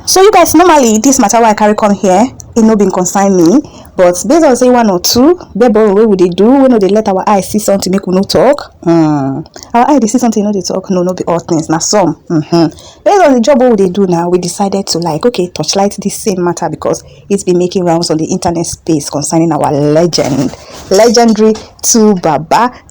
So you guys, normally this matter why I carry on here, it no been concern me, but based on say one or two, baby, what would they do? We know they let our eyes see something make we no talk. Our eye they see something, no they talk. No, be all things. Now some. Based on the job what would they do now, we decided to like torchlight this same matter because it's been making rounds on the internet space concerning our legendary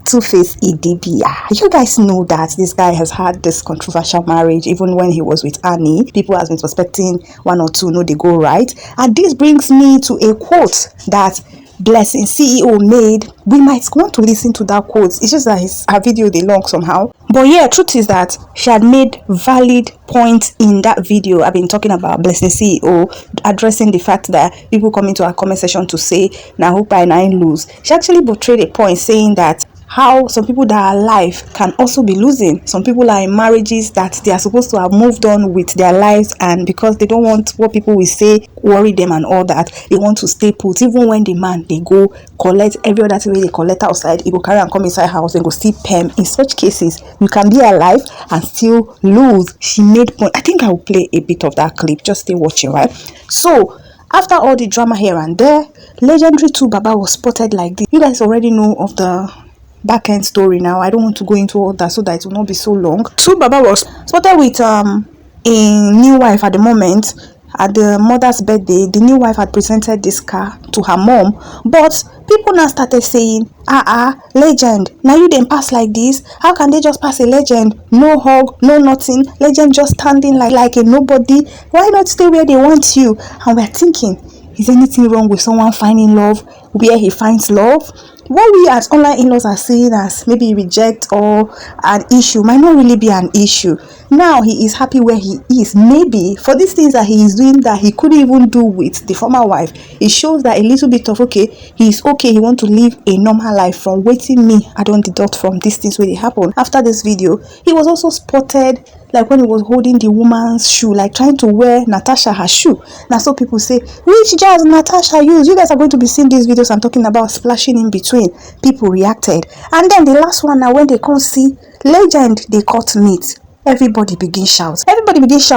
Tuface Idibia. You guys know that this guy has had this controversial marriage even when he was with Annie. People has been suspecting one or two, no, they go right. And this brings me to a quote that Blessing CEO made. We might want to listen to that quote. It's just that her video they long somehow. But yeah, truth is that she had made valid points in that video. I've been talking about Blessing CEO addressing the fact that people come into our comment section to say now hope I nine lose. She actually portrayed a point saying that how some people that are alive can also be losing. Some people are in marriages that they are supposed to have moved on with their lives, and because they don't want what people will say worry them and all that, they want to stay put. Even when the man they go collect every other thing they collect outside, he go carry and come inside house and go still perm. In such cases, you can be alive and still lose. She made point. I think I will play a bit of that clip. Just stay watching, right? So after all the drama here and there, legendary Baba was spotted like this. You guys already know of the back end story now. I don't want to go into all that so that it will not be so long. Baba was spotted with a new wife at the moment. At the mother's birthday, the new wife had presented this car to her mom, but people now started saying, legend, now you didn't pass like this. How can they just pass a legend? No hug, no nothing. Legend just standing like a nobody. Why not stay where they want you? And we're thinking, is anything wrong with someone finding love where he finds love? What we as online in-laws are seeing as maybe reject or an issue might not really be an issue. Now he is happy where he is. Maybe for these things that he is doing that he couldn't even do with the former wife, it shows that a little bit of he's okay, he want to live a normal life. From waiting me, I don't deduct from these things where they happen. After this video, he was also spotted like when he was holding the woman's shoe, like trying to wear Natasha her shoe. Now so people say, which jazz Natasha use? You guys are going to be seeing these videos I'm talking about splashing in between. People reacted. And then the last one now, when they come see legend, they cut meat. Everybody begin shout.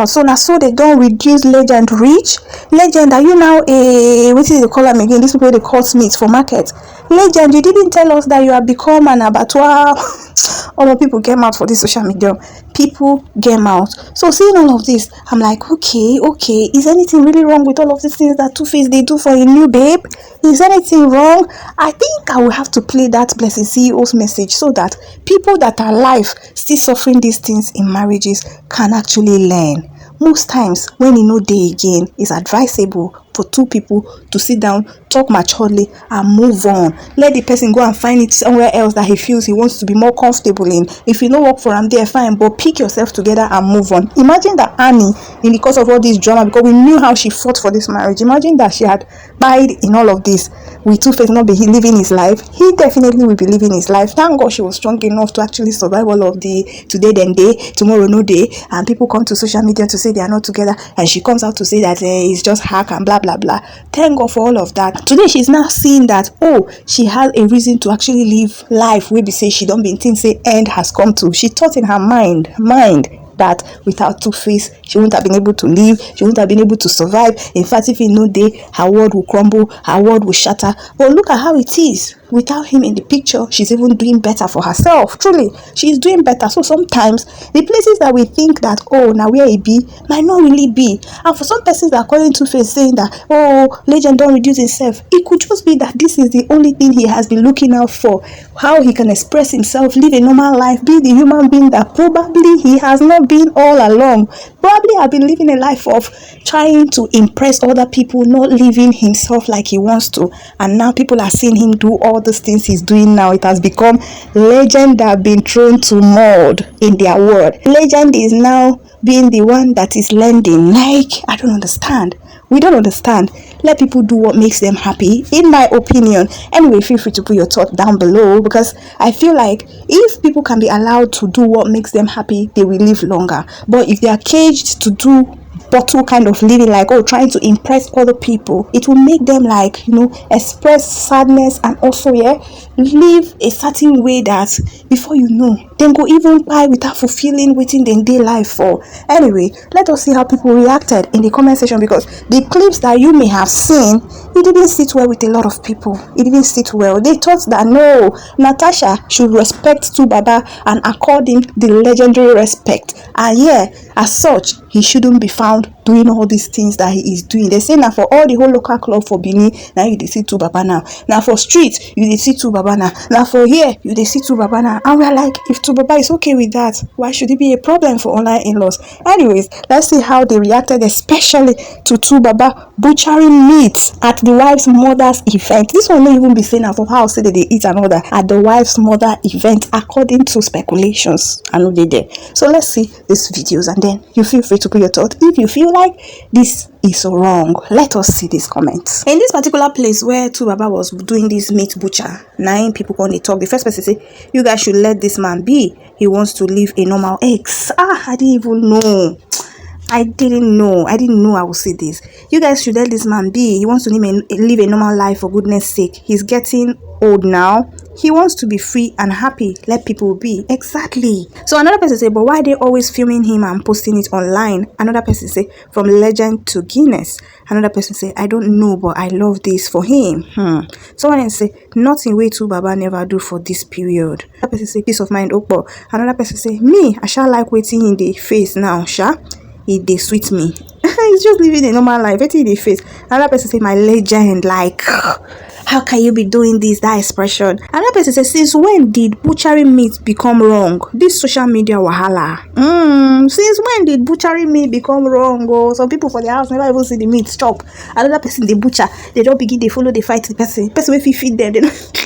So now so they don't reduce legend reach. Legend, are you now what is the call them again? This people they cut meat for market. Legend, you didn't tell us that you have become an abattoir. All the people came out for this social media. People came out. So seeing all of this, I'm like, okay, is anything really wrong with all of these things that Tuface they do for a new babe? Is anything wrong? I think I will have to play that Blessing CEO's message so that people that are alive still suffering these things in marriages can actually learn. Most times when you know day again, it's advisable for two people to sit down, talk maturely and move on. Let the person go and find it somewhere else that he feels he wants to be more comfortable in. If you don't work for him there, fine, but pick yourself together and move on. Imagine that Annie, in the course of all this drama, because we knew how she fought for this marriage, imagine that she had died in all of this with Tuface not be living his life. He definitely will be living his life. Thank God she was strong enough to actually survive all of the today then day, tomorrow no day, and people come to social media to say they are not together, and she comes out to say that it's just hack and blah blah blah. Thank God for all of that. Today she's now seeing that she has a reason to actually live life where we say she don't be think say end has come to. She thought in her mind that without Tuface she wouldn't have been able to live, she wouldn't have been able to survive. In fact, if in no day her world will crumble, her world will shatter. But look at how it is. Without him in the picture, she's even doing better for herself. Truly, she's doing better. So sometimes the places that we think that now where it be might not really be. And for some persons that are calling Tuface saying that legend don't reduce himself, it could just be that this is the only thing he has been looking out for. How he can express himself, live a normal life, be the human being that probably he has not been all along. Probably have been living a life of trying to impress other people, not living himself like he wants to. And now people are seeing him do all these things he's doing now. It has become legend that have been thrown to mold in their world. Legend is now being the one that is lending. Like, I don't understand. We don't understand. Let people do what makes them happy, in my opinion. Anyway, feel free to put your thought down below, because I feel like if people can be allowed to do what makes them happy, they will live longer. But if they are caged to do bottle kind of living, like, oh, trying to impress other people, it will make them, like, express sadness, and also live a certain way that before you know, then go even buy without fulfilling waiting the day life for. Anyway, let us see how people reacted in the comment section, because the clips that you may have seen, it didn't sit well with a lot of people. It didn't sit well. They thought that no, Natasha should respect Tu Baba and accord him the legendary respect, and as such, he shouldn't be found doing all these things that he is doing. They say now for all the whole local club for Benin, now you dey see Tu Baba now. Now for street, you dey see Tu Baba now. Now for here, you dey see Tu Baba now. And we are like, if Tu Baba is okay with that, why should it be a problem for online in-laws? Anyways, let's see how they reacted, especially to Tu Baba butchering meat at the wife's mother's event. This one not even be saying for how say they eat another at the wife's mother event, according to speculations. I know they there. So let's see these videos, and then you feel free to put your thought. If you feel like this is wrong, let us see these comments. In this particular place where Tu Baba was doing this meat butcher, 9 people on the talk. The first person say, you guys should let this man be. He wants to live a normal ex. I didn't even know. I didn't know I would say this. You guys should let this man be. He wants to live a normal life, for goodness sake. He's getting old now. He wants to be free and happy. Let people be. Exactly. So another person say, but why are they always filming him and posting it online? Another person say, from legend to Guinness. Another person say, I don't know, but I love this for him. Someone else say, nothing way Tu Baba never do for this period. Another person say, peace of mind, Okpo. Another person say, me, I shall like waiting in the face now, sha. They sweet me. He's just living a normal life. Waiting in the face. Another person say, my legend, like, how can you be doing this? That expression. Another person says, since when did butchering meat become wrong? This social media wahala. Since when did butchering meat become wrong? Oh, some people for their house never even see the meat chop. Another person, the butcher, they don't begin, they follow, they fight the person. Person if you feed them, they don't.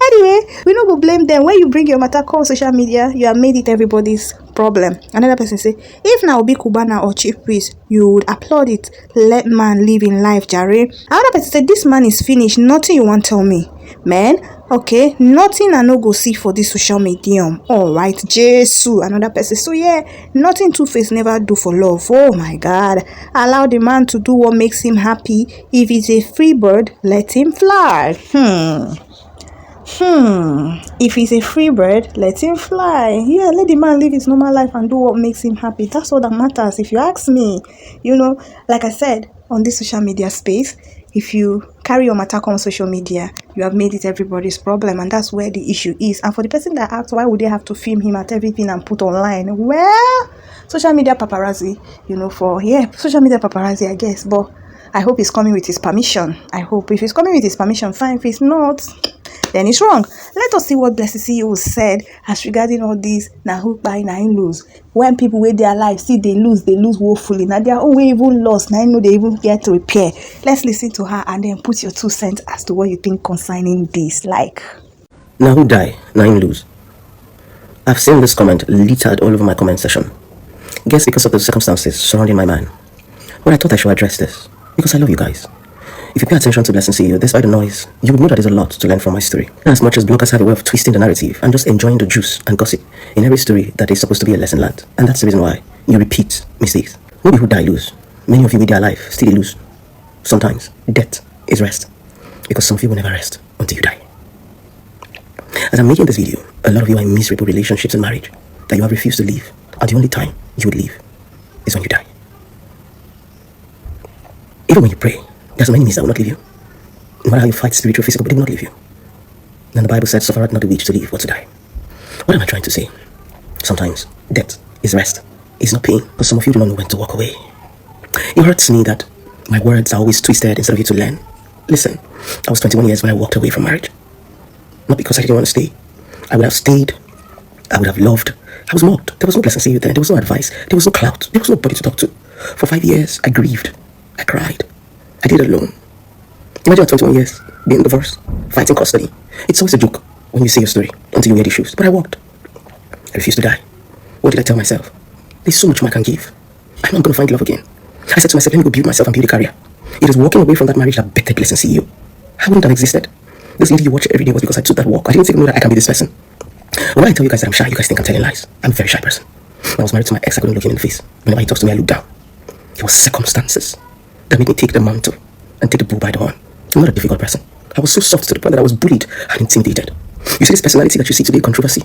Anyway, we don't go blame them. When you bring your matter call social media, you have made it everybody's problem. Another person say, if now be Cubana or Chief Priest, you would applaud it. Let man live in life, Jare. Another person say, this man is finished. Nothing you want tell me, man. Okay, nothing I no go see for this social medium. All right, Jesus. Another person, so nothing Tuface never do for love. Oh my God, allow the man to do what makes him happy. If he's a free bird, let him fly. If he's a free bird, let him fly. Let the man live his normal life and do what makes him happy. That's all that matters, if you ask me. Like I said, on this social media space, if you carry your matter on social media, you have made it everybody's problem, and that's where the issue is. And for the person that asks, why would they have to film him at everything and put online? Well, social media paparazzi, social media paparazzi, I guess. But I hope he's coming with his permission. I hope if he's coming with his permission, fine. If he's not, then it's wrong. Let us see what Blessed CEO said as regarding all this. Now who buy, now lose. When people with their life see they lose woefully. Now their own way even lost. Now they even get to repair. Let's listen to her and then put your 2 cents as to what you think concerning this. Like, now who die, now lose. I've seen this comment littered all over my comment section. Guess because of the circumstances surrounding my man. But I thought I should address this because I love you guys. If you pay attention to Blessing CEO, despite the noise, you would know that there's a lot to learn from my story. As much as bloggers have a way of twisting the narrative and just enjoying the juice and gossip in every story that is supposed to be a lesson learned. And that's the reason why you repeat mistakes. Nobody who die lose. Many of you with their life still lose. Sometimes death is rest, because some of you will never rest until you die. As I'm making this video, a lot of you are in miserable relationships and marriage that you have refused to leave, and the only time you would leave is when you die. Even when you pray, there's many means that will not leave you. No matter how you fight spiritual, physical, but they will not leave you. And the Bible said, suffereth not the witch to live or to die. What am I trying to say? Sometimes death is rest. It's not pain, because some of you do not know when to walk away. It hurts me that my words are always twisted instead of you to learn. Listen, I was 21 years when I walked away from marriage. Not because I didn't want to stay. I would have stayed. I would have loved. I was mocked. There was no blessing see you there. There was no advice. There was no clout. There was nobody to talk to. For 5 years, I grieved. I cried. I did it alone. Imagine at 21 years, being divorced, fighting custody. It's always a joke when you say your story until you wear the shoes. But I walked. I refused to die. What did I tell myself? There's so much more I can give. I'm not going to find love again. I said to myself, let me go build myself and build a career. It is walking away from that marriage that bettered Blessing CEO. I wouldn't have existed. This lady you watch every day was because I took that walk. I didn't even know that I can be this person. When I tell you guys that I'm shy, you guys think I'm telling lies. I'm a very shy person. When I was married to my ex, I couldn't look him in the face. Whenever he talks to me, I look down. It was circumstances that made me take the mantle and take the bull by the horn. I'm not a difficult person. I was so soft to the point that I was bullied and intimidated. You see, this personality that you see today, controversy,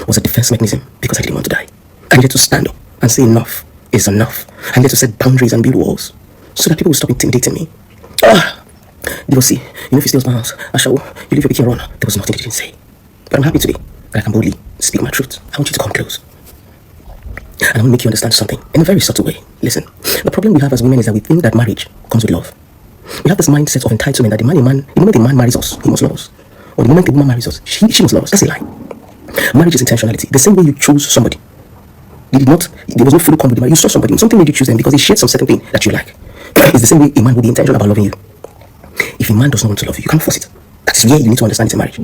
was a defense mechanism because I didn't want to die. I needed to stand up and say enough is enough. I needed to set boundaries and build walls so that people would stop intimidating me. DOC, you know, if you steal my house, I shall, you leave your picking run. There was nothing they didn't say. But I'm happy today that I can boldly speak my truth. I want you to come close. And I want to make you understand something in a very subtle way. Listen, the problem we have as women is that we think that marriage comes with love. We have this mindset of entitlement that the moment a man marries us, he must love us. Or the moment the woman marries us, she must love us. That's a lie. Marriage is intentionality. The same way you chose somebody. There was no full commitment. You saw somebody, something made you choose them because they shared some certain thing that you like. It's the same way a man would be intentional about loving you. If a man does not want to love you, you can't force it. That is where you need to understand it's a marriage.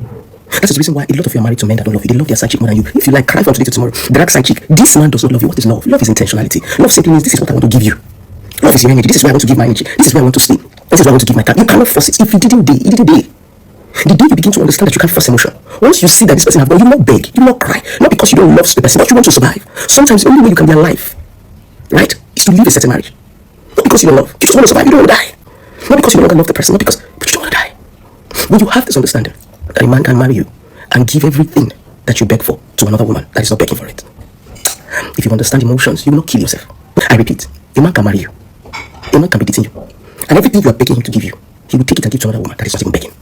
That's the reason why a lot of you are married to men that don't love you. They love their side chick more than you. If you like, cry from today to tomorrow. Drag side chick. This man does not love you. What is love? Love is intentionality. Love simply means this is what I want to give you. Love is your energy. This is where I want to give my energy. This is where I want to sleep. This is where I want to give my time. You cannot force it. If you didn't day, you didn't day. The day you begin to understand that you can't force emotion, once you see that this person has gone, you will not beg, you will not cry, not because you don't love the person, but you want to survive. Sometimes the only way you can be alive, right, is to leave a certain marriage. Not because you don't love, you just want to survive, you don't want to die. Not because you no longer love the person, but you don't want to die. When you have this understanding that a man can marry you and give everything that you beg for to another woman that is not begging for it, if you understand emotions, you will not kill yourself. I repeat, a man can marry you, a man can be dating you, and everything you are begging him to give you, he will take it and give to another woman that is not even begging.